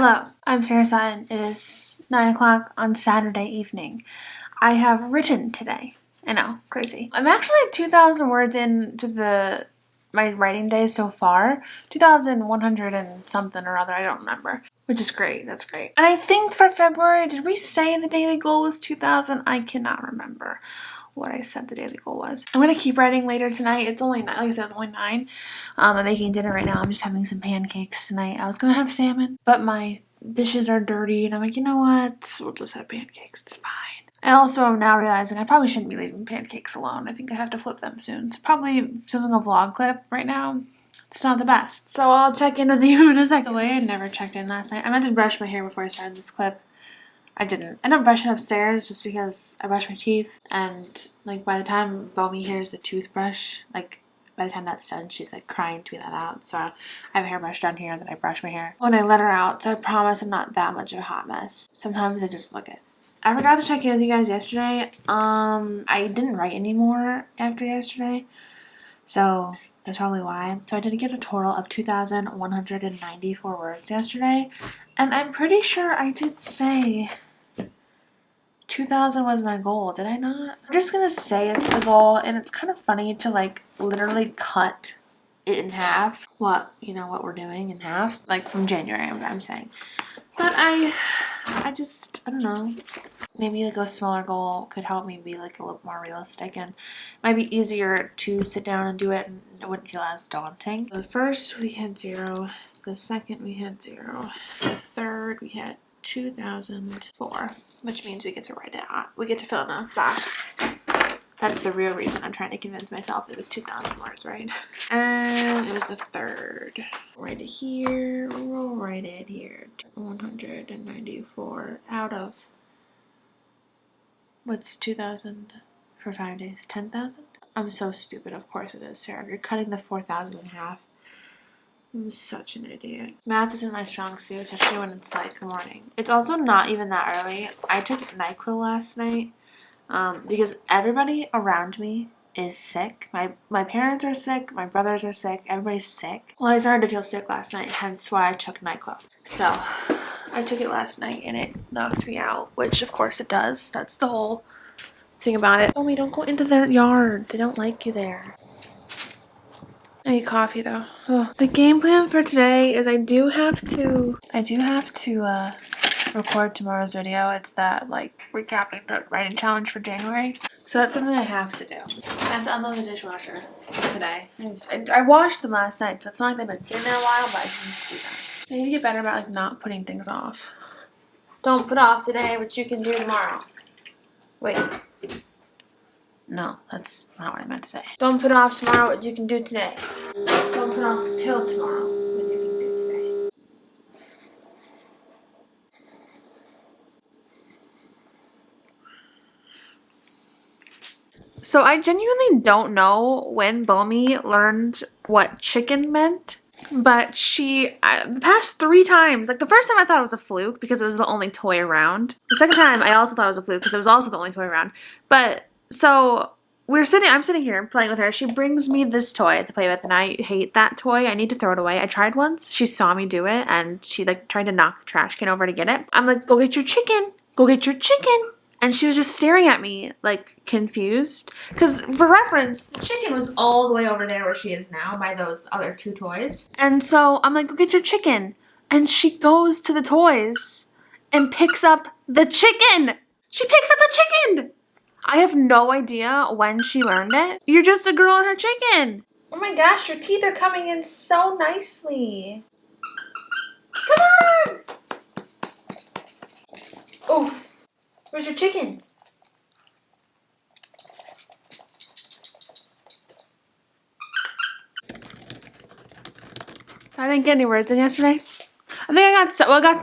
Hello, I'm Sarah Sutton. It is 9 o'clock on Saturday evening. I have written today. I know, crazy. I'm actually 2,000 words into my writing day so far. 2,100 and something or other, I don't remember. Which is great, that's great. And I think for February, did we say the daily goal was 2,000? I cannot remember what I said the daily goal was. I'm gonna keep writing later tonight. It's only 9, like I said, it's only 9. I'm making dinner right now. I'm just having some pancakes tonight. I was gonna have salmon, but my dishes are dirty and I'm like, you know what? We'll just have pancakes, it's fine. I also am now realizing I probably shouldn't be leaving pancakes alone. I think I have to flip them soon. It's probably filming a vlog clip right now. It's not the best. So I'll check in with you in a second. The way I never checked in last night. I meant to brush my hair before I started this clip. I didn't. I don't brush it upstairs just because I brush my teeth, and like by the time Bomi hears the toothbrush, like by the time that's done, she's like crying to be let out. So I have a hairbrush down here that I brush my hair when I let her out. So I promise I'm not that much of a hot mess. Sometimes I just look it. I forgot to check in with you guys yesterday. I didn't write anymore after yesterday, so that's probably why. So I did get a total of 2,194 words yesterday, and I'm pretty sure I did say 2,000 was my goal, did I not? I'm just gonna say it's the goal, and it's kind of funny to like literally cut it in half. What we're doing in half, like from January, I'm saying. But I don't know. Maybe like a smaller goal could help me be like a little more realistic, and it might be easier to sit down and do it, and it wouldn't feel as daunting. The first we had 0, the second we had 0, the third we had 2,004, which means we get to write it out. We get to fill in a box. That's the real reason I'm trying to convince myself it was 2,000 words, right? And it was the third. Write it here. We'll write it here. 194 out of, what's 2,000 for 5 days? 10,000? I'm so stupid. Of course it is, Sarah. You're cutting the 4,000 in half. I'm such an idiot. Math isn't my strong suit, especially when it's like morning. It's also not even that early. I took NyQuil last night because everybody around me is sick. My parents are sick. My brothers are sick. Everybody's sick. Well, I started to feel sick last night, hence why I took NyQuil. So I took it last night and it knocked me out, which of course it does. That's the whole thing about it. Oh, don't go into their yard. They don't like you there. I need coffee though. Ugh. The game plan for today is I do have to record tomorrow's video. It's that like recapping the writing challenge for January. So that's something I have to do. I have to unload the dishwasher today. I washed them last night, so it's not like they've been sitting there a while, but I need to do that. I need to get better about like not putting things off. Don't put off today what you can do tomorrow. Wait. No, that's not what I meant to say. Don't put off tomorrow what you can do today. Don't put off till tomorrow what you can do today. So I genuinely don't know when Bomi learned what chicken meant, but the past 3 times, like the first time I thought it was a fluke because it was the only toy around. The second time I also thought it was a fluke because it was also the only toy around. But so I'm sitting here playing with her. She brings me this toy to play with, and I hate that toy. I need to throw it away. I tried once. She saw me do it, and she like tried to knock the trash can over to get it. I'm like, go get your chicken. Go get your chicken. And she was just staring at me like confused. Because for reference, the chicken was all the way over there where she is now by those other 2 toys. And so I'm like, go get your chicken. And she goes to the toys and picks up the chicken. She picks up the chicken. I have no idea when she learned it. You're just a girl and her chicken. Oh my gosh, your teeth are coming in so nicely. Come on. Oof. Where's your chicken? I didn't get any words in yesterday. I think I got some. Well, I got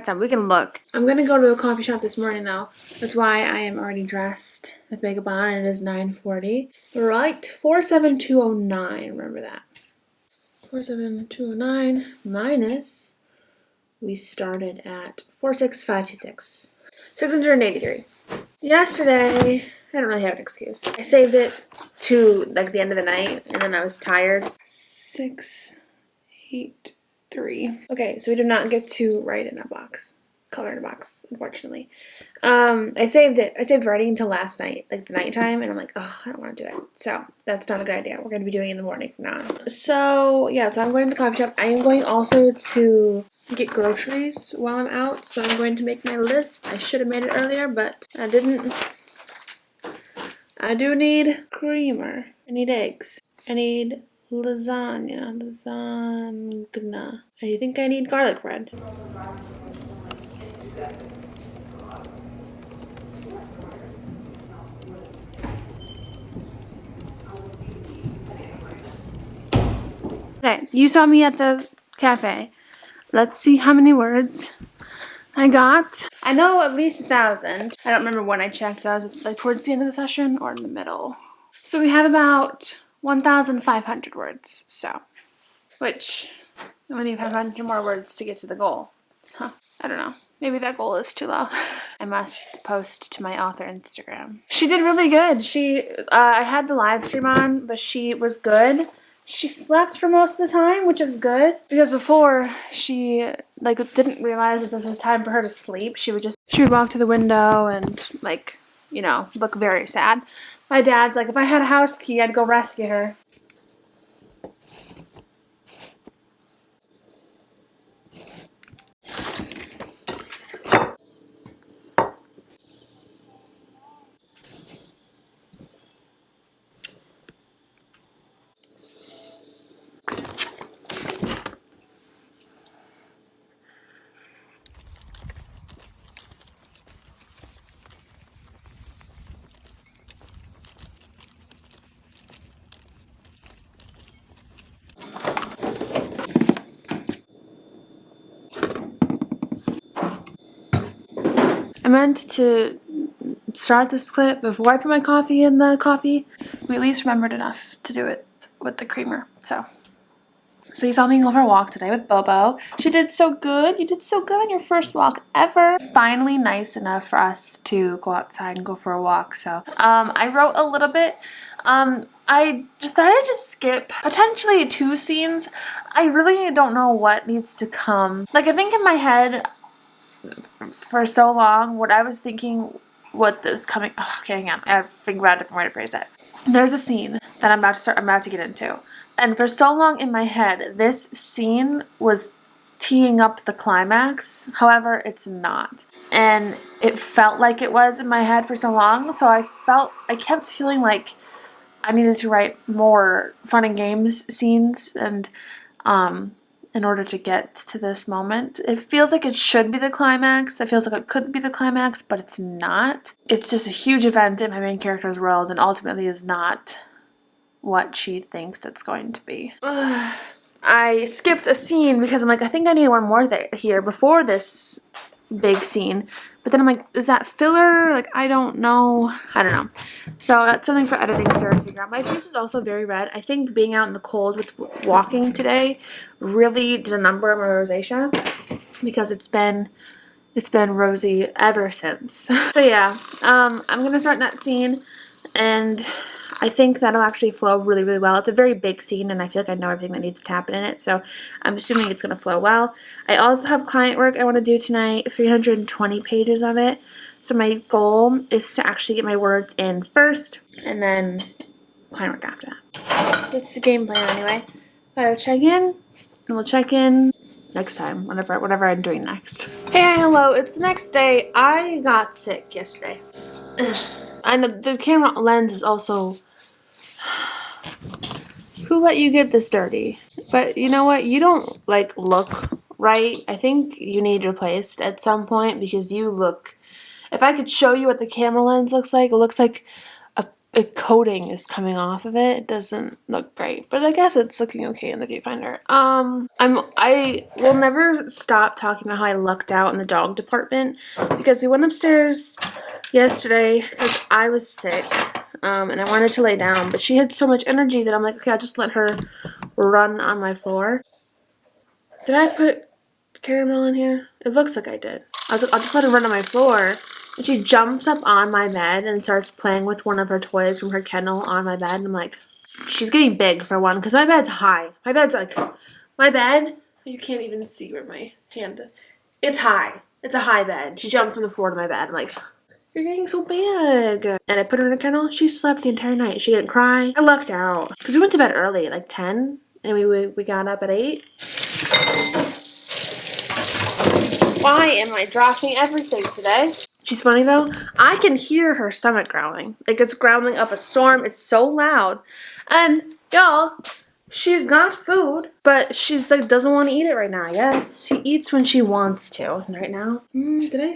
some. We can look. I'm gonna go to a coffee shop this morning though. That's why I am already dressed with makeup on. It is 9:40. Right, 47209. Remember that. 47209 minus. We started at 46526. 683. Yesterday, I don't really have an excuse. I saved it to like the end of the night, and then I was tired. 6, 8, 3. Okay, so we did not get to write in a box. Color in a box, unfortunately. I saved it. I saved writing until last night, like the nighttime, and I'm like, oh, I don't want to do it. So that's not a good idea. We're going to be doing it in the morning from now on. So yeah, so I'm going to the coffee shop. I am going also to get groceries while I'm out. So I'm going to make my list. I should have made it earlier, but I didn't. I do need creamer. I need eggs. I need lasagna. I think I need garlic bread. Okay, you saw me at the cafe. Let's see how many words I got. I know at least 1,000. I don't remember when I checked. That was like towards the end of the session or in the middle. So we have about 1,500 words. So, which I only need 500 more words to get to the goal. So, I don't know. Maybe that goal is too low. I must post to my author Instagram. She did really good. I had the live stream on, but she was good. She slept for most of the time, which is good, because before she didn't realize that this was time for her to sleep. She would walk to the window and look very sad. My dad's like, if I had a house key, I'd go rescue her. I meant to start this clip before I put my coffee in the coffee. We at least remembered enough to do it with the creamer. So you saw me go for a walk today with Bobo. She did so good. You did so good on your first walk ever. Finally nice enough for us to go outside and go for a walk. So I wrote a little bit. I decided to skip potentially 2 scenes. I really don't know what needs to come. Like, I think in my head for so long, what I was thinking, what this coming, okay, hang on, I have to think about a different way to phrase it. There's a scene that I'm about to get into. And for so long in my head, this scene was teeing up the climax. However, it's not. And it felt like it was in my head for so long, so I kept feeling like I needed to write more fun and games scenes, and in order to get to this moment. It feels like it should be the climax. It feels like it could be the climax, but it's not. It's just a huge event in my main character's world, and ultimately is not what she thinks it's going to be. I skipped a scene because I'm like, I think I need one more here before this big scene. But then I'm like, is that filler? Like, I don't know. So that's something for editing Sarah to figure out. My face is also very red. I think being out in the cold with walking today really did a number on my rosacea, because it's been rosy ever since. So yeah, I'm gonna start that scene, and I think that'll actually flow really, really well. It's a very big scene, and I feel like I know everything that needs to happen in it, so I'm assuming it's going to flow well. I also have client work I want to do tonight, 320 pages of it. So my goal is to actually get my words in first, and then client work after that. That's the game plan anyway. I'll check in, and we'll check in next time, whatever I'm doing next. Hey, hello, it's the next day. I got sick yesterday. I know the camera lens is also... Who let you get this dirty? But you know what? You don't, look right. I think you need replaced at some point, because you look... If I could show you what the camera lens looks like, it looks like a coating is coming off of it. It doesn't look great, but I guess it's looking okay in the viewfinder. I will never stop talking about how I lucked out in the dog department, because we went upstairs yesterday because I was sick. And I wanted to lay down, but she had so much energy that I'm like, okay, I'll just let her run on my floor. Did I put caramel in here? It looks like I did. I was like, I'll just let her run on my floor. And she jumps up on my bed and starts playing with one of her toys from her kennel on my bed. And I'm like, she's getting big for one, because my bed's high. My bed You can't even see where my hand is. It's high. It's a high bed. She jumped from the floor to my bed. I'm like, you're getting so big. And I put her in a kennel. She slept the entire night. She didn't cry. I lucked out. Because we went to bed early at like 10. And we got up at 8. Why am I dropping everything today? She's funny though. I can hear her stomach growling. Like it's growling up a storm. It's so loud. And y'all, she's got food, but she's like doesn't want to eat it right now. Yes, she eats when she wants to. Right now, did I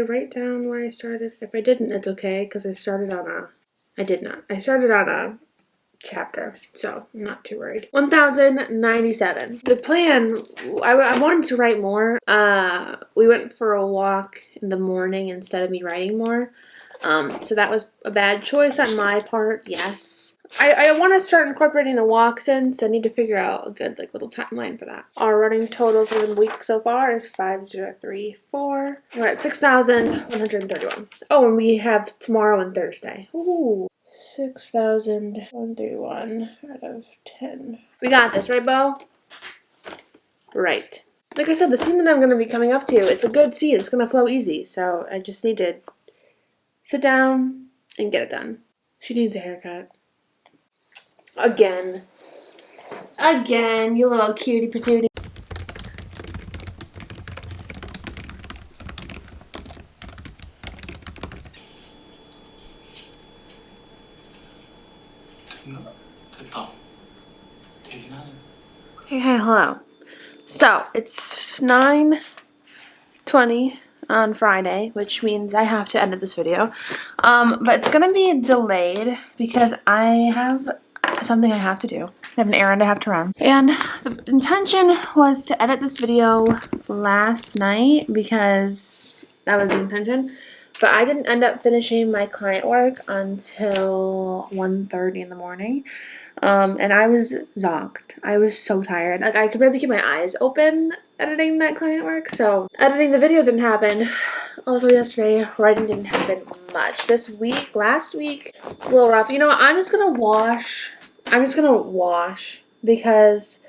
write down where I started? If I didn't, it's okay because I started on a. I did not. I started on a chapter, so I'm not too worried. 1097. The plan, I wanted to write more. We went for a walk in the morning instead of me writing more. So that was a bad choice on my part, yes. I want to start incorporating the walks in, so I need to figure out a good like little timeline for that. Our running total for the week so far is 5034. We're at 6,131. Oh, and we have tomorrow and Thursday. Ooh. 6,131 out of 10. We got this, right, Bo? Right. Like I said, the scene that I'm going to be coming up to, it's a good scene. It's going to flow easy. So I just need to sit down and get it done. She needs a haircut. Again. Again, you little cutie patootie. Hey, hello. So, it's 9:20 on Friday, which means I have to edit this video. But it's gonna be delayed because I have something I have to do. I have an errand I have to run. And the intention was to edit this video last night because that was the intention. But I didn't end up finishing my client work until 1:30 in the morning. And I was zonked. I was so tired. Like, I could barely keep my eyes open editing that client work. So editing the video didn't happen. Also yesterday, writing didn't happen much. Last week, it's a little rough. You know what? I'm just gonna wash because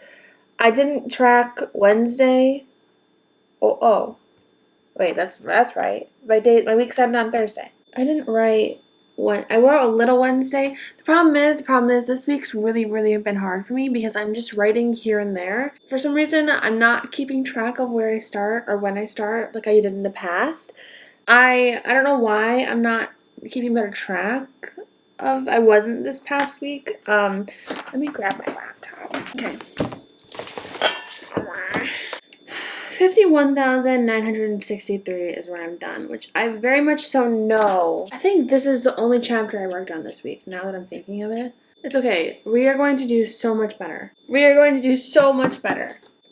I didn't track Wednesday. Oh. Wait, that's right. My week's ended on Thursday. I didn't write I wrote a little Wednesday. The problem is this week's really been hard for me because I'm just writing here and there. For some reason, I'm not keeping track of where I start or when I start like I did in the past. I don't know why I'm not keeping better track of. I wasn't this past week. Let me grab my laptop. Okay. 51,963 is where I'm done, which I very much so know. I think this is the only chapter I worked on this week, now that I'm thinking of it. It's okay. We are going to do so much better.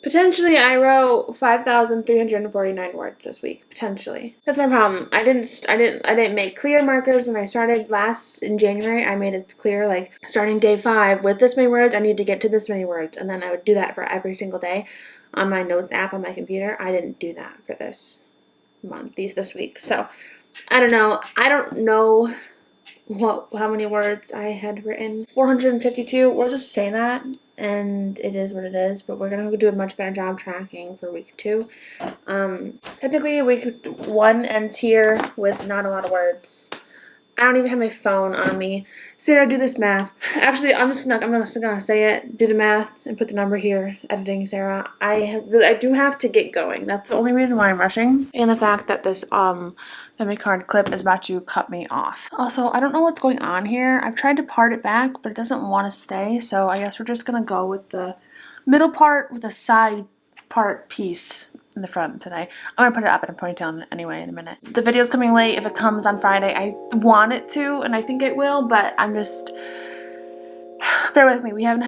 Potentially, I wrote 5,349 words this week. Potentially. That's my problem. I didn't make clear markers when I started last in January. I made it clear, like, starting day 5 with this many words, I need to get to this many words. And then I would do that for every single day on my notes app on my computer. I didn't do that for this week. So, I don't know. I don't know how many words I had written. 452. We'll just say that. And it is what it is, but we're going to do a much better job tracking for week 2. Technically, week 1 ends here with not a lot of words. I don't even have my phone on me. Sarah, do this math. Actually, I'm just gonna say it. Do the math and put the number here. Editing, Sarah. I do have to get going. That's the only reason why I'm rushing. And the fact that this memory card clip is about to cut me off. Also, I don't know what's going on here. I've tried to part it back, but it doesn't want to stay. So I guess we're just gonna go with the middle part with a side part piece in the front today. I'm gonna put it up in a ponytail anyway in a minute. The video's coming late. If it comes on Friday, I want it to, and I think it will, but I'm just, bear with me. We haven't